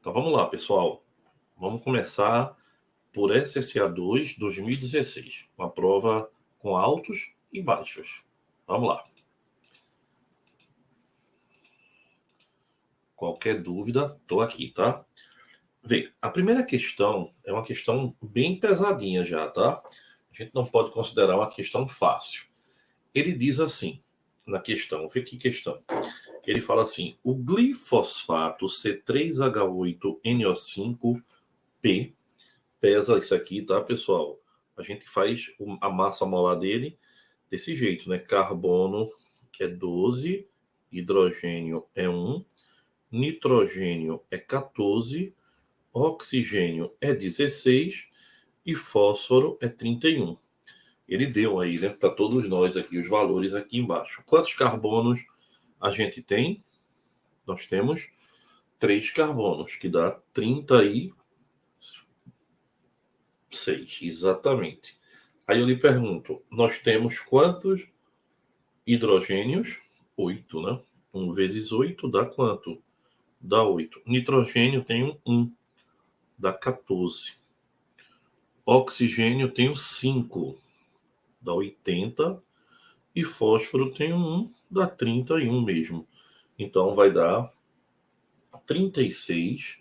Então vamos lá, pessoal. Vamos começar por SSA2 2016. Uma prova com altos e baixos. Vamos lá. Qualquer dúvida, estou aqui, tá? Vê, a primeira questão é uma questão bem pesadinha já, tá? A gente não pode considerar uma questão fácil. Ele diz assim, na questão, vê que questão. Ele fala assim, o glifosfato C3H8NO5P pesa isso aqui, tá, pessoal? A gente faz a massa molar dele desse jeito, né? Carbono é 12, hidrogênio é 1, nitrogênio é 14, oxigênio é 16 e fósforo é 31. Ele deu aí, né, para todos nós aqui, os valores aqui embaixo. Quantos carbonos a gente tem? Nós temos 3 carbonos, que dá 36, exatamente. Aí eu lhe pergunto, nós temos quantos hidrogênios? 8, né? 1 vezes 8 dá quanto? Dá 8. Nitrogênio tem 1, dá 14. Oxigênio tem 5, dá 80. E fósforo tem 1, dá 31 mesmo. Então vai dar 36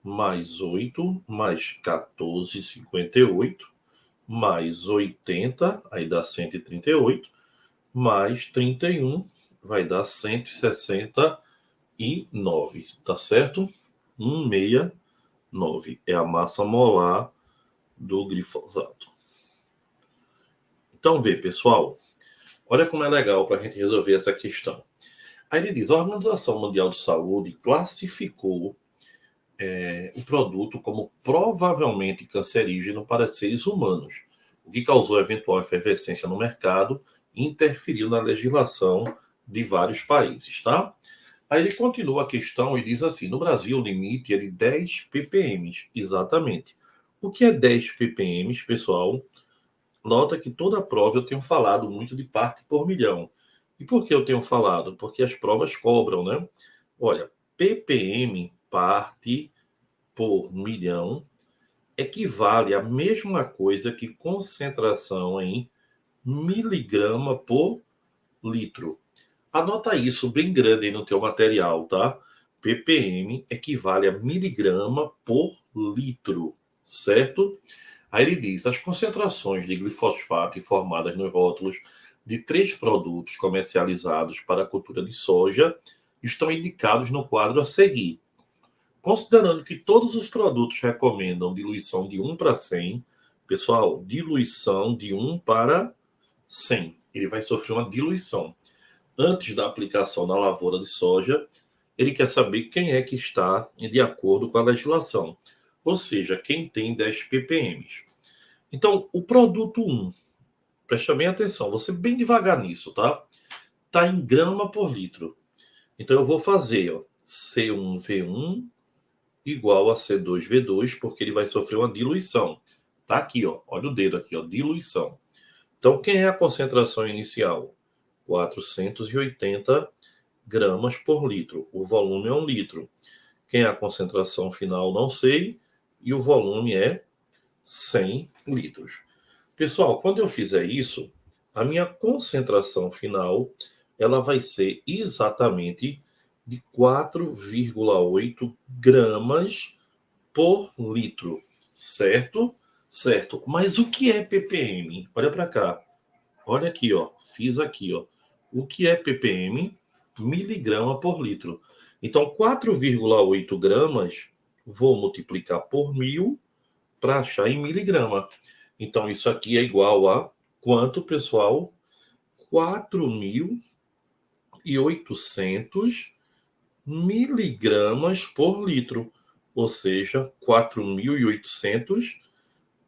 mais 8 mais 14, 58, mais 80, aí dá 138, mais 31, vai dar 169, tá certo? 169 é a massa molar do glifosato. Então, vê, pessoal, olha como é legal para a gente resolver essa questão. Aí ele diz, a Organização Mundial de Saúde classificou o produto como provavelmente cancerígeno para seres humanos, o que causou eventual efervescência no mercado e interferiu na legislação de vários países, tá? Aí ele continua a questão e diz assim, no Brasil o limite é de 10 ppm, exatamente. O que é 10 ppm, pessoal? Nota que toda a prova eu tenho falado muito de parte por milhão. E por que eu tenho falado? Porque as provas cobram, né? Olha, ppm, parte por milhão, equivale à mesma coisa que concentração em miligrama por litro. Anota isso bem grande aí no teu material, tá? ppm equivale a miligrama por litro, certo? Aí ele diz, as concentrações de glifosfato informadas nos rótulos de 3 produtos comercializados para a cultura de soja estão indicados no quadro a seguir. Considerando que todos os produtos recomendam diluição de 1 para 100, pessoal, diluição de 1 para 100. Ele vai sofrer uma diluição. Antes da aplicação na lavoura de soja, ele quer saber quem é que está de acordo com a legislação. Ou seja, quem tem 10 ppm. Então, o produto 1, presta bem atenção, você bem devagar nisso, tá? Está em grama por litro. Então, eu vou fazer ó, C1V1 igual a C2V2, porque ele vai sofrer uma diluição. Tá aqui, ó, olha o dedo aqui, ó, diluição. Então, quem é a concentração inicial? 480 gramas por litro. O volume é 1 litro. Quem é a concentração final, não sei. E o volume é 100 litros. Pessoal, quando eu fizer isso, a minha concentração final, ela vai ser exatamente de 4,8 gramas por litro, certo? Certo. Mas o que é ppm? Olha para cá. Olha aqui, ó. Fiz aqui, ó. O que é ppm? Miligrama por litro. Então, 4,8 gramas, vou multiplicar por 1000 para achar em miligrama. Então, isso aqui é igual a quanto, pessoal? 4.800 miligramas por litro. Ou seja, 4.800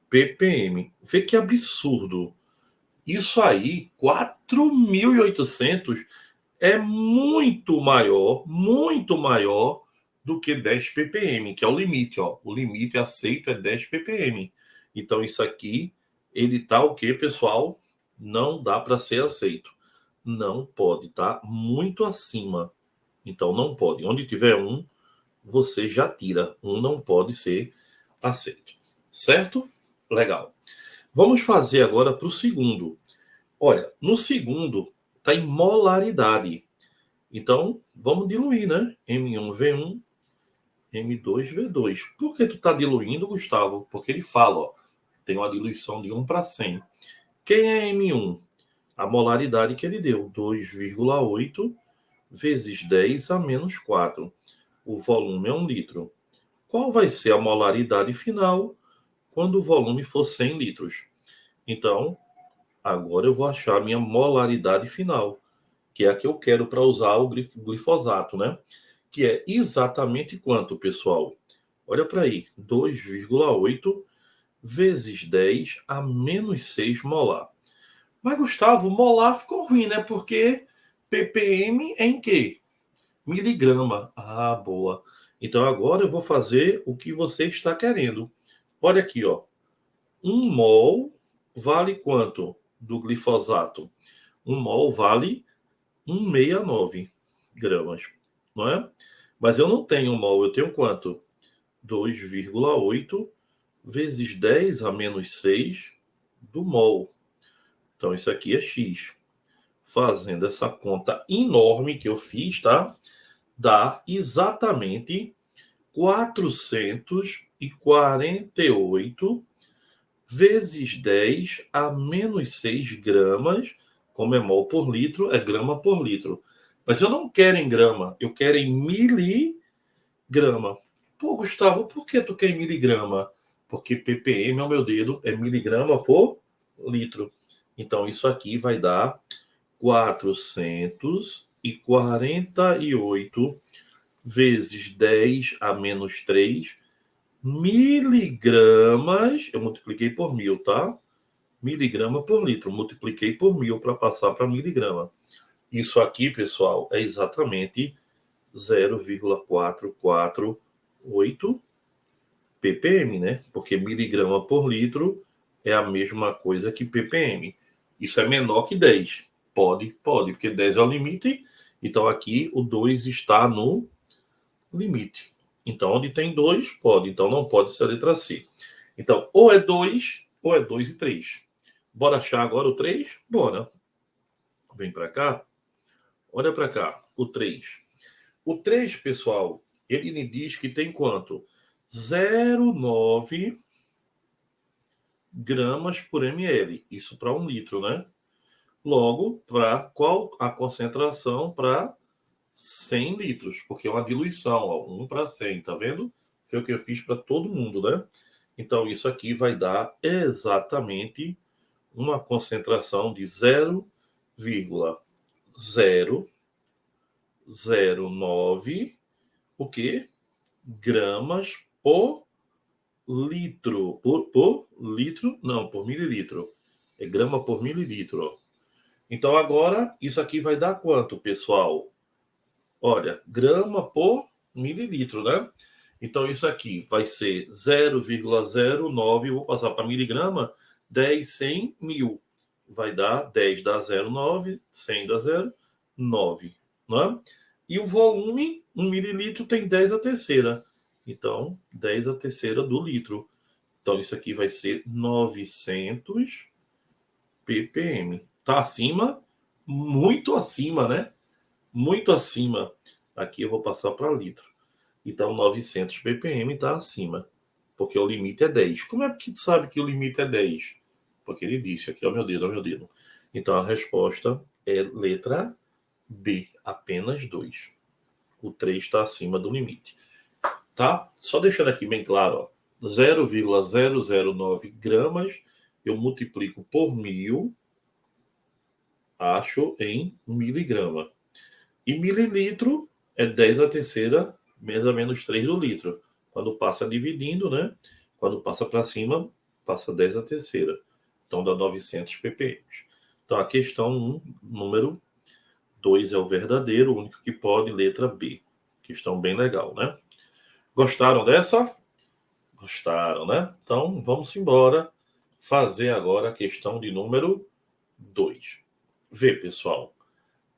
ppm. Vê que absurdo. Isso aí, 4.800 é muito maior do que 10 ppm, que é o limite, ó. O limite aceito é 10 ppm. Então isso aqui, ele tá o quê, pessoal? Não dá para ser aceito. Não pode, tá? Muito acima. Então não pode. Onde tiver 1, você já tira. Um não pode ser aceito. Certo? Legal. Vamos fazer agora para o segundo. Olha, no segundo está em molaridade. Então, vamos diluir, né? M1V1, M2V2. Por que tu está diluindo, Gustavo? Porque ele fala, ó, tem uma diluição de 1 para 100. Quem é M1? A molaridade que ele deu, 2,8 vezes 10 a menos 4. O volume é 1 litro. Qual vai ser a molaridade final quando o volume for 100 litros? Então, agora eu vou achar a minha molaridade final, que é a que eu quero para usar o glifosato, né? Que é exatamente quanto, pessoal? Olha para aí, 2,8 vezes 10 a menos 6 molar. Mas, Gustavo, molar ficou ruim, né? Porque ppm é em quê? Miligrama. Ah, boa. Então agora eu vou fazer o que você está querendo. Olha aqui, ó. 1 mol vale quanto do glifosato? 1 mol vale 169 gramas, não é? Mas eu não tenho 1 mol, eu tenho quanto? 2,8 vezes 10 a menos 6 do mol. Então isso aqui é X. Fazendo essa conta enorme que eu fiz, tá? Dá exatamente 448 vezes 10 a menos 6 gramas, como é mol por litro, é grama por litro. Mas eu não quero em grama, eu quero em miligrama. Pô, Gustavo, por que tu quer em miligrama? Porque ppm, ao meu dedo, é miligrama por litro. Então, isso aqui vai dar 448 vezes 10 a menos 3 miligramas. Eu multipliquei por 1000, tá? Miligrama por litro. Multipliquei por 1000 para passar para miligrama. Isso aqui, pessoal, é exatamente 0,448 ppm, né? Porque miligrama por litro é a mesma coisa que ppm. Isso é menor que 10. Pode, porque 10 é o limite. Então aqui o 2 está no limite. Então, onde tem 2, pode. Então, não pode ser a letra C. Então, ou é 2 e 3. Bora achar agora o 3? Bora. Vem para cá. Olha para cá. O 3. O 3, pessoal, ele me diz que tem quanto? 0,9 gramas por ml. Isso para 1 litro, né? Logo, para qual a concentração para 100 litros? Porque é uma diluição, ó, 1 para 100, tá vendo? Foi o que eu fiz para todo mundo, né? Então, isso aqui vai dar exatamente uma concentração de 0,009 o quê? Gramas por litro. Por litro? Não, por mililitro. É grama por mililitro. Ó. Então, agora, isso aqui vai dar quanto, pessoal? Olha, grama por mililitro, né? Então, isso aqui vai ser 0,09, vou passar para miligrama, 10, 100, 1000. Vai dar 10 dá 0,9, 100 dá 0, 9. Não é? E o volume, 1 mililitro tem 10 a terceira. Então, 10 a terceira do litro. Então, isso aqui vai ser 900 ppm. Tá acima? Muito acima, né? Muito acima. Aqui eu vou passar para litro. Então, 900 ppm está acima, porque o limite é 10. Como é que tu sabe que o limite é 10? Porque ele disse aqui, ó meu dedo, ó meu dedo. Então, a resposta é letra B, apenas 2. O 3 está acima do limite. Tá? Só deixando aqui bem claro, ó, 0,009 gramas, eu multiplico por 1000, acho em miligrama. E mililitro é 10 a terceira, mais ou menos 3 do litro. Quando passa dividindo, né? Quando passa para cima, passa 10 a terceira. Então dá 900 ppm. Então a questão 1, número 2 é o verdadeiro, o único que pode, letra B. Questão bem legal, né? Gostaram dessa? Gostaram, né? Então vamos embora fazer agora a questão de número 2. Vê, pessoal.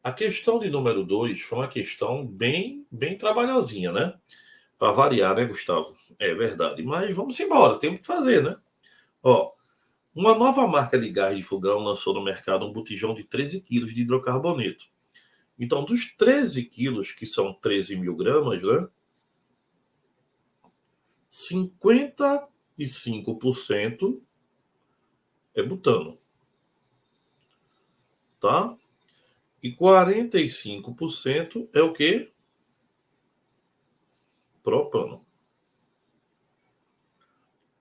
A questão de número 2 foi uma questão bem trabalhosinha, né? Para variar, né, Gustavo? É verdade. Mas vamos embora, temos que fazer, né? Ó, uma nova marca de gás de fogão lançou no mercado um botijão de 13 quilos de hidrocarboneto. Então, dos 13 quilos, que são 13 mil gramas, né? 55% é butano, tá? E 45% é o quê? Propano.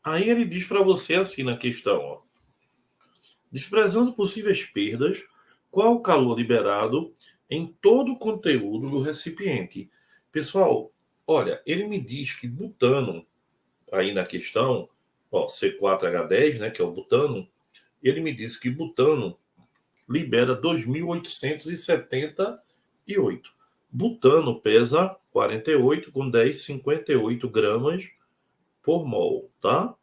Aí ele diz para você assim na questão, ó. Desprezando possíveis perdas, qual o calor liberado em todo o conteúdo do recipiente? Pessoal, olha, ele me diz que butano, aí na questão, ó, C4H10, né, que é o butano, ele me disse que butano libera 2.878. Butano pesa 48 com 10, 58 gramas por mol, tá?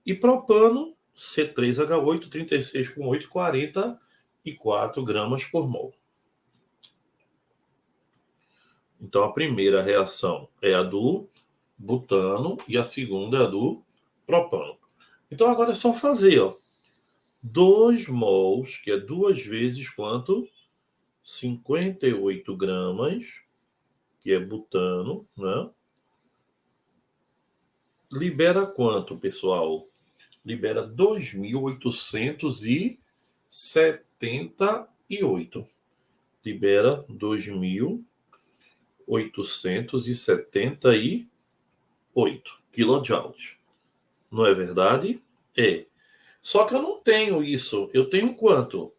E propano, C3H8, 36 com 8, 44 gramas por mol. Então, a primeira reação é a do butano e a segunda é a do propano. Então, agora é só fazer, ó. 2 mols, que é 2 vezes quanto? 58 gramas, que é butano, né? Libera quanto, pessoal? Libera 2.878. Libera 2.878 quilojoules. Não é verdade? É. Só que eu não tenho isso. Eu tenho quanto?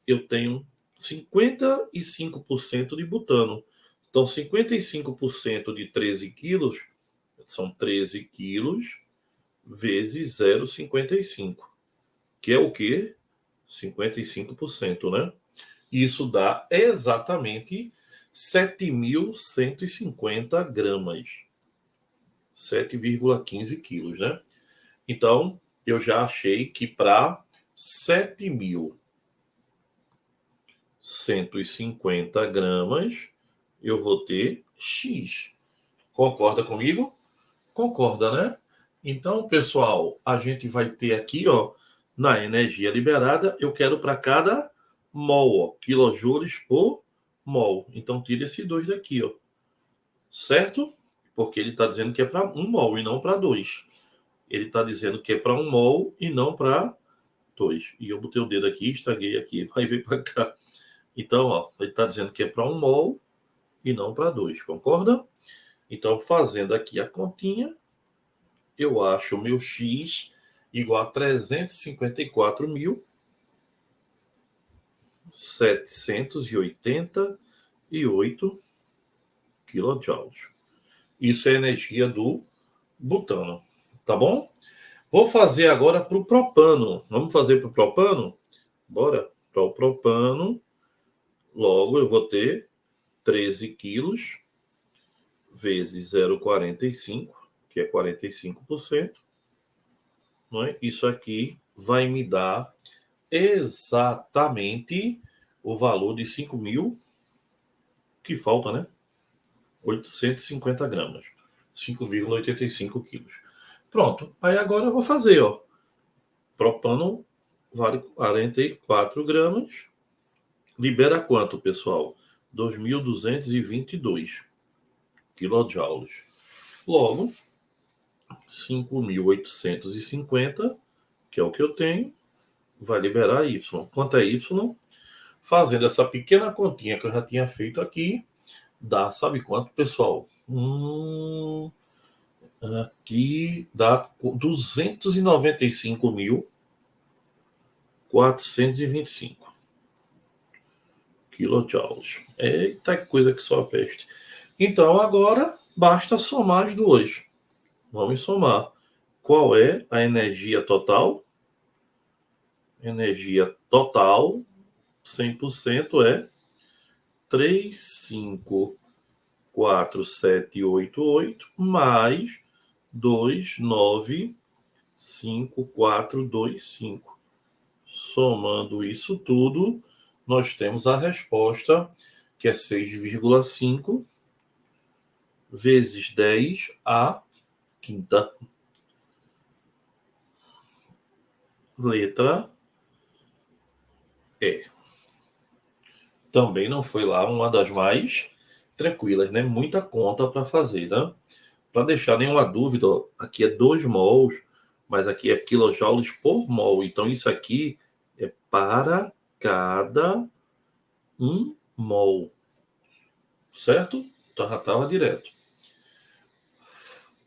Eu tenho 55% de butano. Então, 55% de 13 quilos são 13 quilos vezes 0,55, que é o quê? 55%, né? Isso dá exatamente 7.150 gramas. 7,15 quilos, né? Então, eu já achei que para 7.150 gramas, eu vou ter X. Concorda comigo? Concorda, né? Então, pessoal, a gente vai ter aqui, ó, na energia liberada, eu quero para cada mol, ó, quilojoules por mol. Então, tira esse 2 daqui, ó. Certo? Porque ele está dizendo que é para 1 mol e não para 2. Ele está dizendo que é para 1 mol e não para 2. E eu botei o dedo aqui, estraguei aqui, vai vir para cá. Então, ó, ele está dizendo que é para 1 mol e não para 2. Concorda? Então, fazendo aqui a continha, eu acho o meu X igual a 354.788 quilojoules. Isso é a energia do butano, tá bom? Vou fazer agora para o propano. Vamos fazer para o propano? Bora. Para o propano, logo eu vou ter 13 quilos vezes 0,45, que é 45%. Não é? Isso aqui vai me dar exatamente o valor de 5.000, que falta, né? 850 gramas. 5,85 quilos. Pronto. Aí agora eu vou fazer, ó. Propano vale 44 gramas. Libera quanto, pessoal? 2.222 quilojoules. Logo, 5.850, que é o que eu tenho, vai liberar Y. Quanto é Y? Fazendo essa pequena continha que eu já tinha feito aqui, dá, sabe quanto, pessoal? Aqui dá 295.425 quilojoules. Eita, que coisa que só a peste. Então, agora, basta somar as duas. Vamos somar. Qual é a energia total? Energia total, 100% é 354.788 mais 295.425. Somando isso tudo, nós temos a resposta, que é 6,5 vezes 10 à quinta. Letra E. Também não foi lá uma das mais tranquilas, né? Muita conta para fazer, né? Para deixar nenhuma dúvida, ó, aqui é 2 mols, mas aqui é quilojoules por mol. Então, isso aqui é para cada 1 mol. Certo? Então, já estava direto.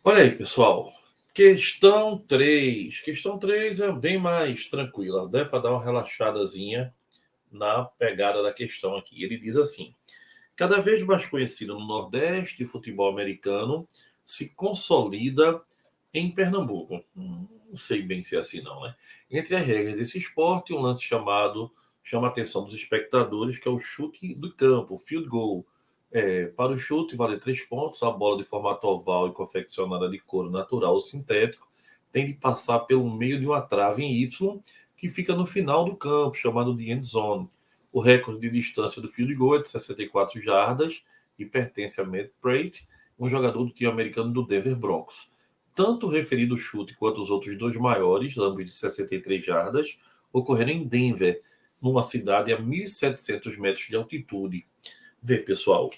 Olha aí, pessoal. Questão 3. Questão 3 é bem mais tranquila, né? Para dar uma relaxadazinha na pegada da questão aqui. Ele diz assim: cada vez mais conhecido no Nordeste, o futebol americano se consolida em Pernambuco. Não sei bem se é assim não, né? Entre as regras desse esporte, um lance chama a atenção dos espectadores, que é o chute do campo, field goal. Para o chute, vale 3 pontos. A bola de formato oval e confeccionada de couro natural ou sintético tem de passar pelo meio de uma trave em Y, que fica no final do campo, chamado de end zone. O recorde de distância do field goal é de 64 jardas e pertence a Matt Pratt, um jogador do time americano do Denver Broncos. Tanto o referido chute quanto os outros 2 maiores, ambos de 63 jardas, ocorreram em Denver, numa cidade a 1.700 metros de altitude. Vê, pessoal,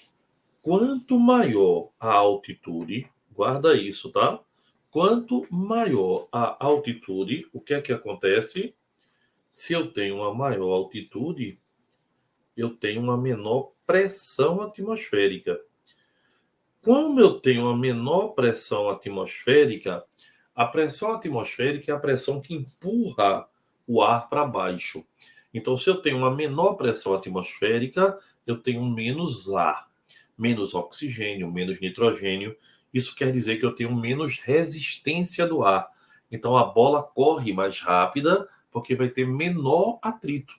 quanto maior a altitude, guarda isso, tá? Quanto maior a altitude, o que é que acontece? Se eu tenho uma maior altitude, eu tenho uma menor pressão atmosférica. Como eu tenho uma menor pressão atmosférica, a pressão atmosférica é a pressão que empurra o ar para baixo. Então, se eu tenho uma menor pressão atmosférica, eu tenho menos ar, menos oxigênio, menos nitrogênio. Isso quer dizer que eu tenho menos resistência do ar. Então, a bola corre mais rápida porque vai ter menor atrito.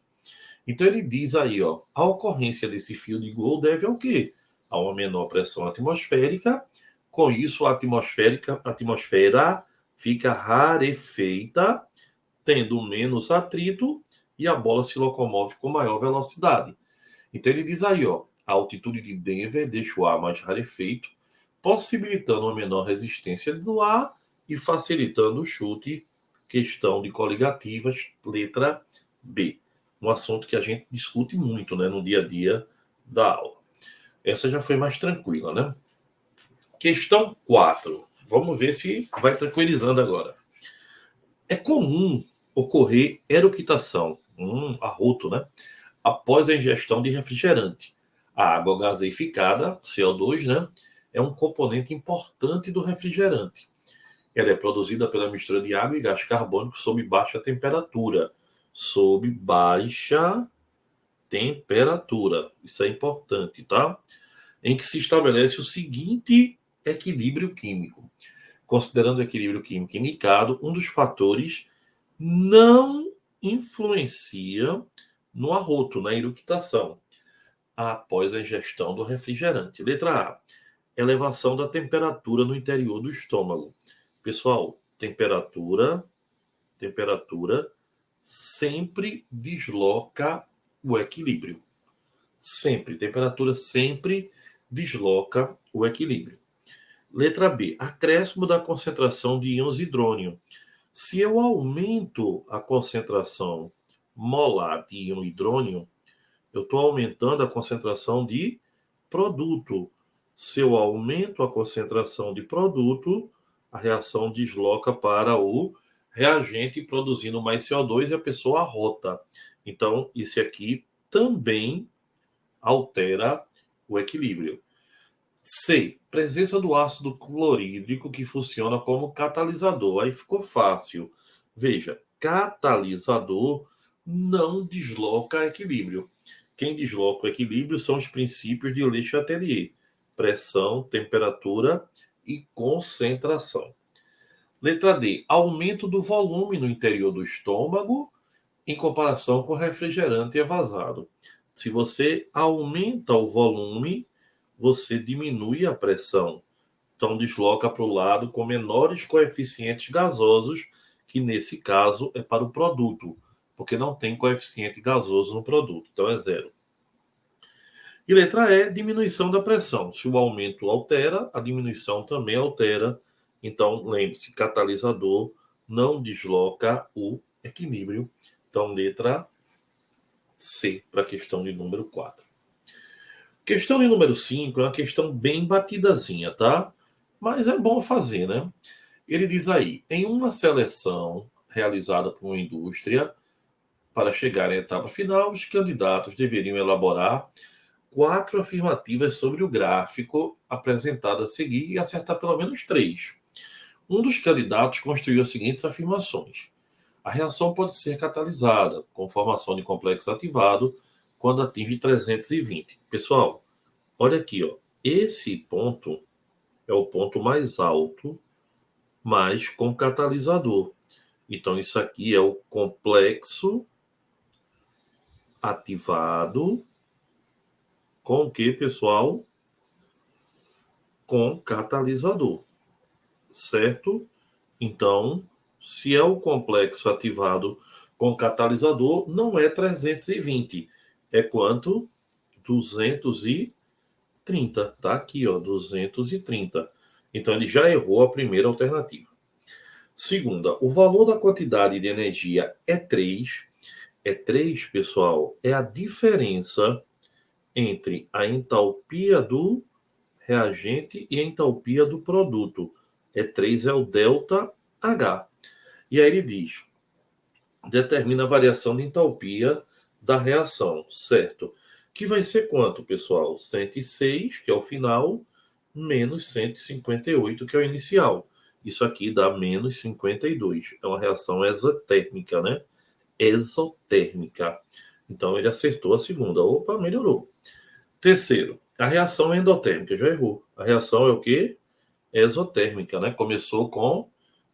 Então, ele diz aí, ó, a ocorrência desse field goal deve ao quê? A uma menor pressão atmosférica. Com isso, a atmosfera fica rarefeita, tendo menos atrito, e a bola se locomove com maior velocidade. Então, ele diz aí, ó, a altitude de Denver deixa o ar mais rarefeito, possibilitando uma menor resistência do ar e facilitando o chute. Questão de coligativas, letra B. Um assunto que a gente discute muito, né, no dia a dia da aula. Essa já foi mais tranquila, né? Questão 4. Vamos ver se vai tranquilizando agora. É comum ocorrer eructação, arroto, né? Após a ingestão de refrigerante. A água gaseificada, CO2, né? É um componente importante do refrigerante. Ela é produzida pela mistura de água e gás carbônico sob baixa temperatura. Sob baixa temperatura. Isso é importante, tá? Em que se estabelece o seguinte equilíbrio químico. Considerando o equilíbrio químico indicado, um dos fatores não influencia no arroto, na eructação, após a ingestão do refrigerante. Letra A. Elevação da temperatura no interior do estômago. Pessoal, temperatura sempre desloca o equilíbrio. Sempre. Temperatura sempre desloca o equilíbrio. Letra B. Acréscimo da concentração de íons hidrônio. Se eu aumento a concentração molar de íon hidrônio, eu estou aumentando a concentração de produto. Se eu aumento a concentração de produto, a reação desloca para o reagente, produzindo mais CO2 e a pessoa arrota. Então, isso aqui também altera o equilíbrio. C. Presença do ácido clorídrico que funciona como catalisador. Aí ficou fácil. Veja, catalisador não desloca equilíbrio. Quem desloca o equilíbrio são os princípios de Le Chatelier: pressão, temperatura e concentração. Letra D. Aumento do volume no interior do estômago em comparação com refrigerante evasado. Se você aumenta o volume, você diminui a pressão. Então, desloca para o lado com menores coeficientes gasosos, que nesse caso é para o produto, porque não tem coeficiente gasoso no produto, então é zero. E letra E, diminuição da pressão. Se o aumento altera, a diminuição também altera. Então, lembre-se, catalisador não desloca o equilíbrio. Então, letra C para a questão de número 4. Questão de número 5 é uma questão bem batidazinha, tá? Mas é bom fazer, né? Ele diz aí, em uma seleção realizada por uma indústria, para chegar à etapa final, os candidatos deveriam elaborar 4 afirmativas sobre o gráfico apresentado a seguir e acertar pelo menos 3. Um dos candidatos construiu as seguintes afirmações. A reação pode ser catalisada com formação de complexo ativado quando atinge 320. Pessoal, olha aqui, ó. Esse ponto é o ponto mais alto, mas com catalisador. Então, isso aqui é o complexo ativado com o que, pessoal? Com catalisador, certo? Então, se é o complexo ativado com catalisador, não é 320. É quanto? 230. Tá aqui, ó, 230. Então, ele já errou a primeira alternativa. Segunda, o valor da quantidade de energia é 3. É 3, pessoal, é a diferença entre a entalpia do reagente e a entalpia do produto. E3 é o delta H. E aí ele diz, determina a variação de entalpia da reação, certo? Que vai ser quanto, pessoal? 106, que é o final, menos 158, que é o inicial. Isso aqui dá menos 52. É uma reação exotérmica, né? Exotérmica. Então ele acertou a segunda. Opa, melhorou. Terceiro, a reação endotérmica. Já errou. A reação é o quê? Exotérmica, né? Começou com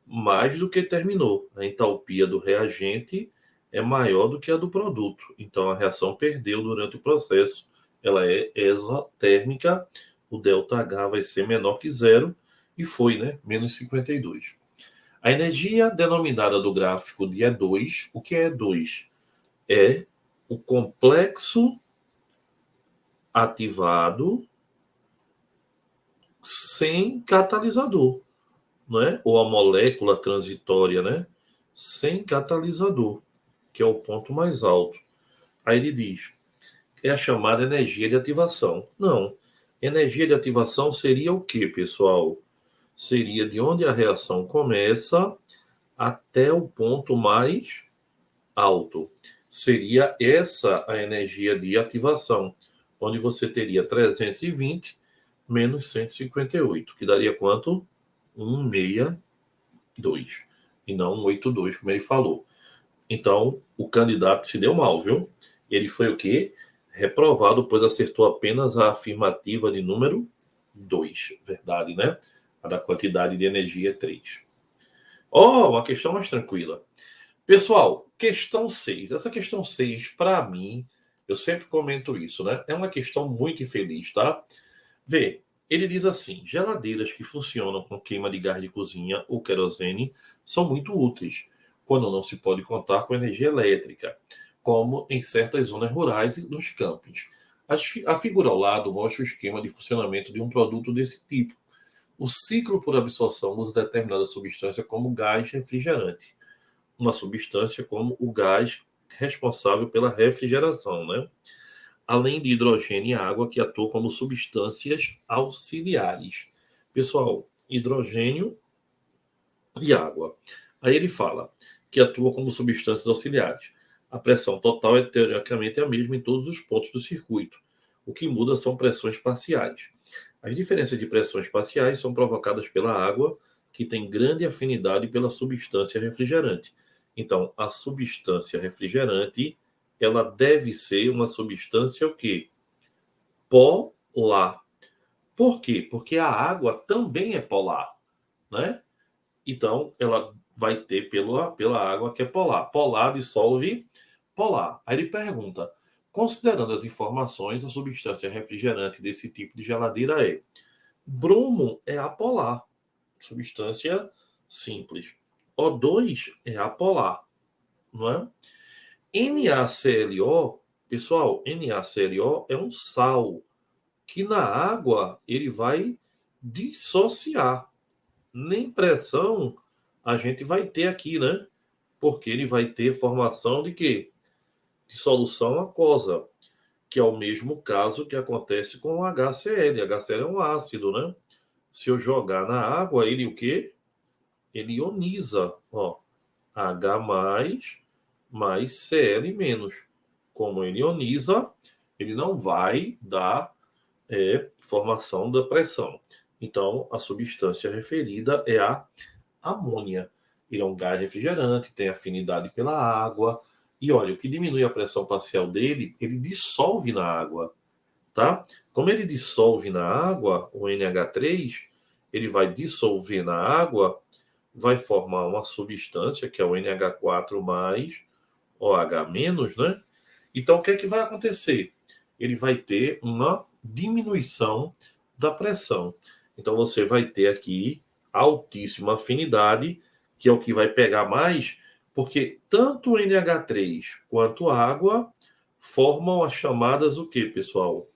mais do que terminou. A entalpia do reagente é maior do que a do produto. Então a reação perdeu durante o processo. Ela é exotérmica. O ΔH vai ser menor que zero. E foi, né? Menos 52. A energia denominada do gráfico de E2. O que é E2? É o complexo ativado sem catalisador, não é? Ou a molécula transitória, né? Sem catalisador, que é o ponto mais alto. Aí ele diz, é a chamada energia de ativação. Não. Energia de ativação seria o quê, pessoal? Seria de onde a reação começa até o ponto mais alto. Seria essa a energia de ativação, onde você teria 320 menos 158, que daria quanto? 162, e não 182, como ele falou. Então, o candidato se deu mal, viu? Ele foi o quê? Reprovado, pois acertou apenas a afirmativa de número 2. Verdade, né? A da quantidade de energia 3. Oh, uma questão mais tranquila. Pessoal, questão 6. Essa questão 6, para mim, eu sempre comento isso, né? É uma questão muito infeliz, tá? Vê, ele diz assim: geladeiras que funcionam com queima de gás de cozinha ou querosene são muito úteis, quando não se pode contar com energia elétrica, como em certas zonas rurais e nos campos. A figura ao lado mostra o esquema de funcionamento de um produto desse tipo. O ciclo por absorção usa determinada substância como gás refrigerante, uma substância como o gás responsável pela refrigeração, né? Além de hidrogênio e água, que atuam como substâncias auxiliares. Pessoal, hidrogênio e água. Aí ele fala que atua como substâncias auxiliares. A pressão total é teoricamente a mesma em todos os pontos do circuito. O que muda são pressões parciais. As diferenças de pressões parciais são provocadas pela água, que tem grande afinidade pela substância refrigerante. Então, a substância refrigerante, ela deve ser uma substância o quê? Polar. Por quê? Porque a água também é polar, né? Então, ela vai ter pela água que é polar. Polar dissolve polar. Aí ele pergunta, considerando as informações, a substância refrigerante desse tipo de geladeira é bromo é apolar, substância simples. O2 é apolar, não é? NaClO Pessoal, NaClO é um sal que na água ele vai dissociar. Nem pressão a gente vai ter aqui, né? Porque ele vai ter formação de quê? De solução aquosa, que é o mesmo caso que acontece com o HCl. HCl é um ácido, né? Se eu jogar na água, ele o quê? Ele ioniza, ó. H mais Cl menos. Como ele ioniza, ele não vai dar formação da pressão. Então, a substância referida é a amônia. Ele é um gás refrigerante, tem afinidade pela água. E olha, o que diminui a pressão parcial dele, ele dissolve na água, tá? Como ele dissolve na água, o NH3, ele vai dissolver na água, vai formar uma substância, que é o NH4 mais OH-, né? Então, o que é que vai acontecer? Ele vai ter uma diminuição da pressão. Então, você vai ter aqui altíssima afinidade, que é o que vai pegar mais, porque tanto o NH3 quanto a água formam as chamadas o quê, pessoal?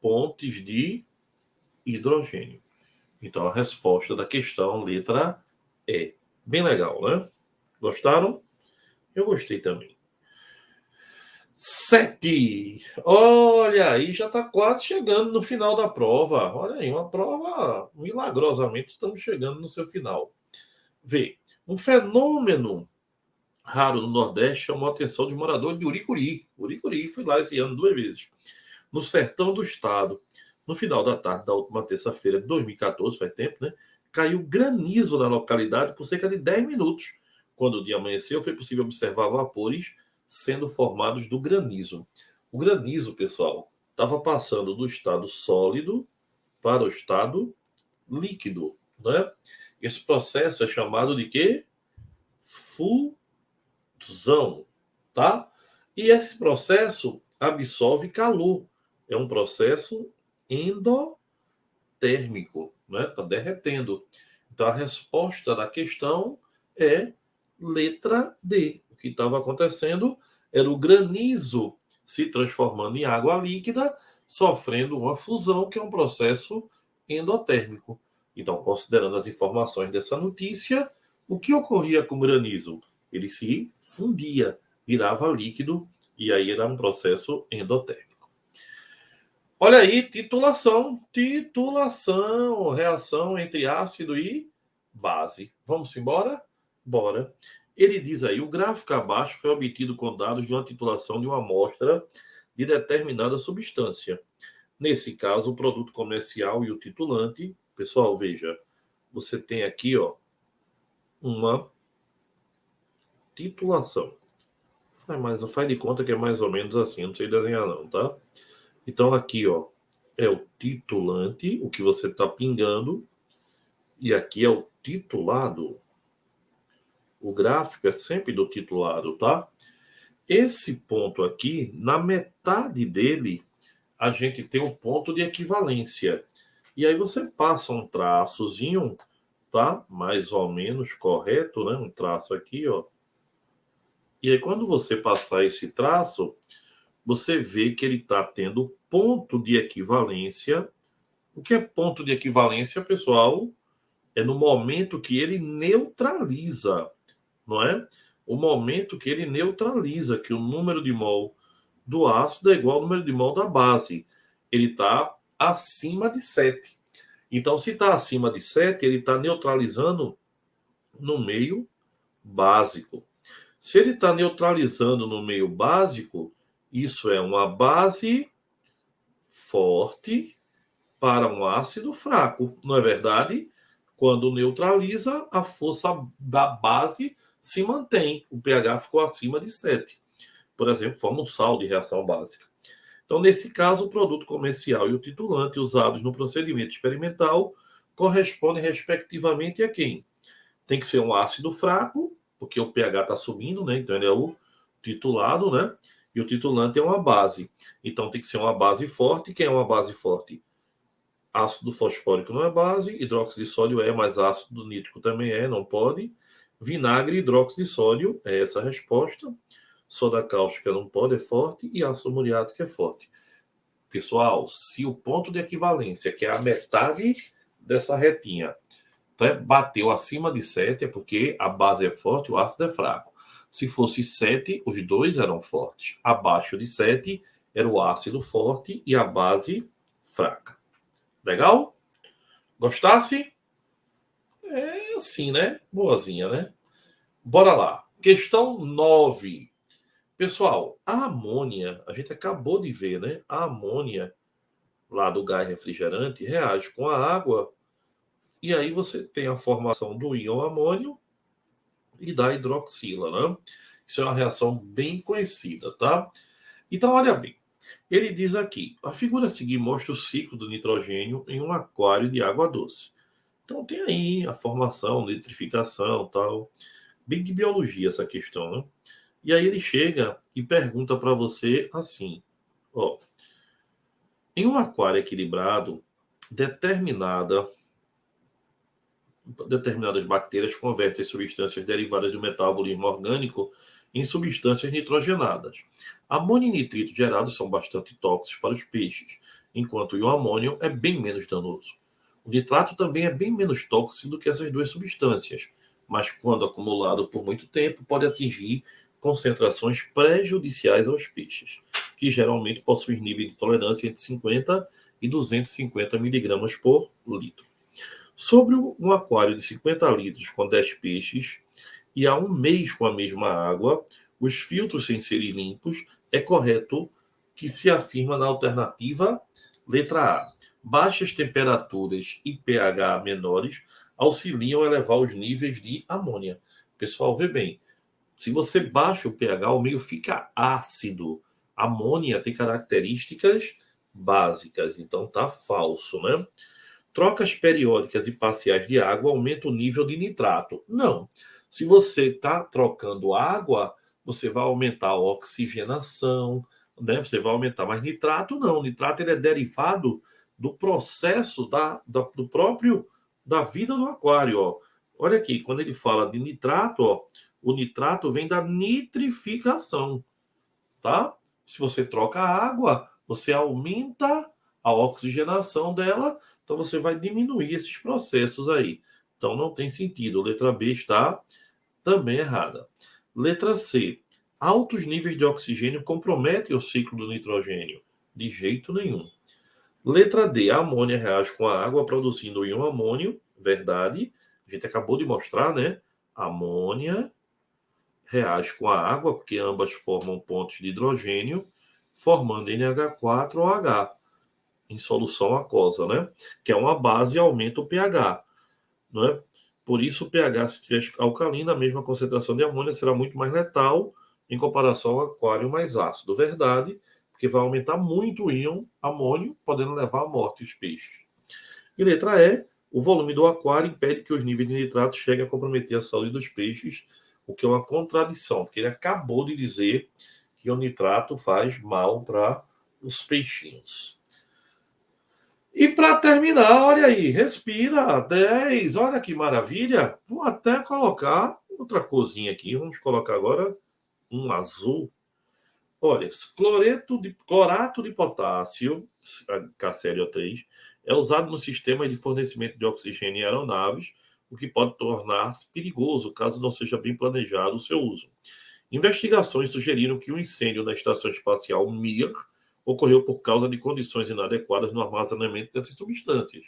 Pontes de hidrogênio. Então, a resposta da questão, letra E. Bem legal, né? Gostaram? Eu gostei também. 7. Olha aí, já está quase chegando no final da prova. Olha aí, uma prova, milagrosamente, estamos chegando no seu final. Vê, um fenômeno raro no Nordeste chamou a atenção de morador de Uricuri. Uricuri, fui lá esse ano 2 vezes. No sertão do estado, no final da tarde da última terça-feira de 2014, faz tempo, né? Caiu granizo na localidade por cerca de 10 minutos. Quando o dia amanheceu, foi possível observar vapores sendo formados do granizo. O granizo, pessoal, estava passando do estado sólido para o estado líquido, né? Esse processo é chamado de quê? Fusão, tá? E esse processo absorve calor. É um processo endotérmico, né? Está derretendo. Então, a resposta da questão é letra D. O que estava acontecendo era o granizo se transformando em água líquida, sofrendo uma fusão, que é um processo endotérmico. Então, considerando as informações dessa notícia, o que ocorria com o granizo? Ele se fundia, virava líquido, e aí era um processo endotérmico. Olha aí, titulação, reação entre ácido e base. Vamos embora? Bora. Ele diz aí, o gráfico abaixo foi obtido com dados de uma titulação de uma amostra de determinada substância. Nesse caso, o produto comercial e o titulante. Pessoal, veja, você tem aqui, ó, uma titulação. Faz de conta que é mais ou menos assim, não sei desenhar não, tá? Então aqui, ó, é o titulante, o que você está pingando, e aqui é o titulado. O gráfico é sempre do titulado, tá? Esse ponto aqui, na metade dele, a gente tem um ponto de equivalência. E aí você passa um traçozinho, tá? Mais ou menos correto, né? Um traço aqui, ó. E aí quando você passar esse traço, você vê que ele está tendo ponto de equivalência. O que é ponto de equivalência, pessoal? É no momento que ele neutraliza, não é? O momento que ele neutraliza, que o número de mol do ácido é igual ao número de mol da base. Ele está acima de 7. Então, se está acima de 7, ele está neutralizando no meio básico. Se ele está neutralizando no meio básico, isso é uma base forte para um ácido fraco, não é verdade? Quando neutraliza, a força da base se mantém. O pH ficou acima de 7. Por exemplo, forma um sal de reação básica. Então, nesse caso, o produto comercial e o titulante usados no procedimento experimental correspondem, respectivamente, a quem? Tem que ser um ácido fraco, porque o pH está subindo, né? Então, ele é o titulado, né? E o titulante é uma base. Então, tem que ser uma base forte. Quem é uma base forte? Ácido fosfórico não é base, hidróxido de sódio é, mas ácido nítrico também é, não pode. Vinagre e hidróxido de sódio é essa a resposta. soda cáustica não pode, é forte, e ácido muriático é forte. Pessoal, se o ponto de equivalência, que é a metade dessa retinha, bateu acima de 7, é porque a base é forte, o ácido é fraco. Se fosse 7, os dois eram fortes. Abaixo de 7 era o ácido forte e a base fraca. Legal? Gostasse? É assim, né? Boazinha, né? Bora lá. Questão 9. Pessoal, a amônia, a gente acabou de ver, né? A amônia lá do gás refrigerante reage com a água e aí você tem a formação do íon amônio e da hidroxila, né? Isso é uma reação bem conhecida, tá? Então, olha bem. Ele diz aqui, a figura a seguir mostra o ciclo do nitrogênio em um aquário de água doce. Então tem aí a formação, nitrificação, tal. Bem de biologia essa questão, né? E aí ele chega e pergunta para você assim, ó, em um aquário equilibrado, determinadas bactérias convertem substâncias derivadas do metabolismo orgânico em substâncias nitrogenadas. Amônio e nitrito gerados são bastante tóxicos para os peixes, enquanto o amônio é bem menos danoso. O nitrato também é bem menos tóxico do que essas duas substâncias, mas quando acumulado por muito tempo pode atingir concentrações prejudiciais aos peixes, que geralmente possuem nível de tolerância entre 50 e 250 miligramas por litro. Sobre um aquário de 50 litros com 10 peixes e há um mês com a mesma água, os filtros sem serem limpos, é correto que se afirma na alternativa letra A. Baixas temperaturas e pH menores auxiliam a elevar os níveis de amônia. Pessoal, vê bem, se você baixa o pH, o meio fica ácido. A amônia tem características básicas, então tá falso, né? Trocas periódicas e parciais de água aumentam o nível de nitrato. Não. Se você está trocando água, você vai aumentar a oxigenação, né? Você vai aumentar. Mas nitrato não. Nitrato ele é derivado do processo do próprio da vida do aquário. Ó. Olha aqui, quando ele fala de nitrato, ó, o nitrato vem da nitrificação, tá? Se você troca a água, você aumenta a oxigenação dela, então você vai diminuir esses processos aí. Então não tem sentido. Letra B está também errada. Letra C. Altos níveis de oxigênio comprometem o ciclo do nitrogênio? De jeito nenhum. Letra D. A amônia reage com a água produzindo o íon amônio. Verdade. A gente acabou de mostrar, né? A amônia reage com a água, porque ambas formam pontos de hidrogênio, formando NH4OH em solução aquosa, né? Que é uma base e aumenta o pH, não é? Por isso, o pH, se estiver alcalino, a mesma concentração de amônia será muito mais letal em comparação ao aquário mais ácido. Verdade, porque vai aumentar muito o íon amônio, podendo levar à morte os peixes. E letra E, o volume do aquário impede que os níveis de nitrato cheguem a comprometer a saúde dos peixes, o que é uma contradição, porque ele acabou de dizer que o nitrato faz mal para os peixinhos. E para terminar, olha aí, respira, 10, olha que maravilha. Vou até colocar outra corzinha aqui, vamos colocar agora um azul. Olha, clorato de potássio, KClO3, é usado no sistema de fornecimento de oxigênio em aeronaves, o que pode tornar-se perigoso caso não seja bem planejado o seu uso. Investigações sugeriram que o incêndio na Estação Espacial Mir ocorreu por causa de condições inadequadas no armazenamento dessas substâncias.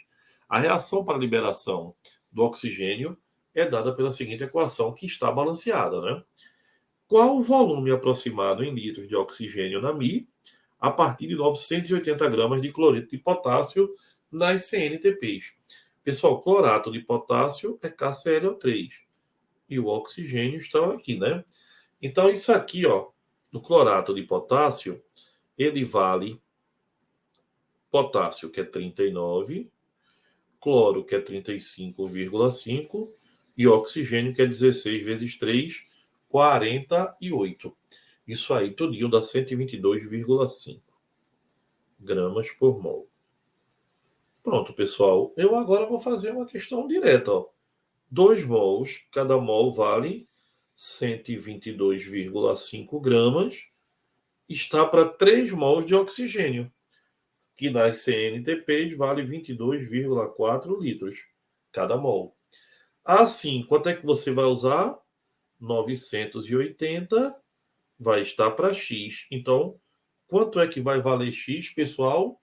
A reação para a liberação do oxigênio é dada pela seguinte equação, que está balanceada, né? Qual o volume aproximado em litros de oxigênio na Mi a partir de 980 gramas de cloreto de potássio nas CNTPs? Pessoal, clorato de potássio é KClO3 e o oxigênio estão aqui, né? Então, isso aqui, ó, no clorato de potássio, ele vale potássio, que é 39, cloro, que é 35,5, e oxigênio, que é 16 vezes 3, 48. Isso aí, tudinho dá 122,5 gramas por mol. Pronto, pessoal. Eu agora vou fazer uma questão direta. Ó. 2 mols, cada mol vale 122,5 gramas, está para 3 mols de oxigênio, que nas CNTPs vale 22,4 litros cada mol. Assim, quanto é que você vai usar? 980 vai estar para X. Então, quanto é que vai valer X, pessoal?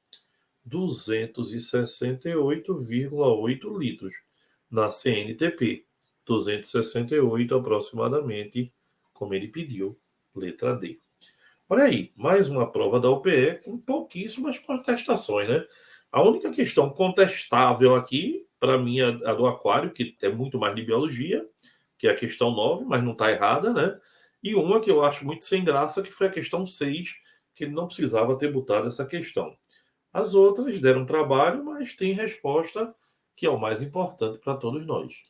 268,8 litros na CNTP. 268 aproximadamente, como ele pediu, letra D. Olha aí, mais uma prova da UPE com pouquíssimas contestações, né? A única questão contestável aqui, para mim, é a do aquário, que é muito mais de biologia, que é a questão 9, mas não está errada, né? E uma que eu acho muito sem graça, que foi a questão 6, que ele não precisava ter botado essa questão. As outras deram trabalho, mas tem resposta, que é o mais importante para todos nós.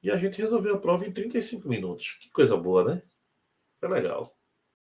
E a gente resolveu a prova em 35 minutos. Que coisa boa, né? Foi legal.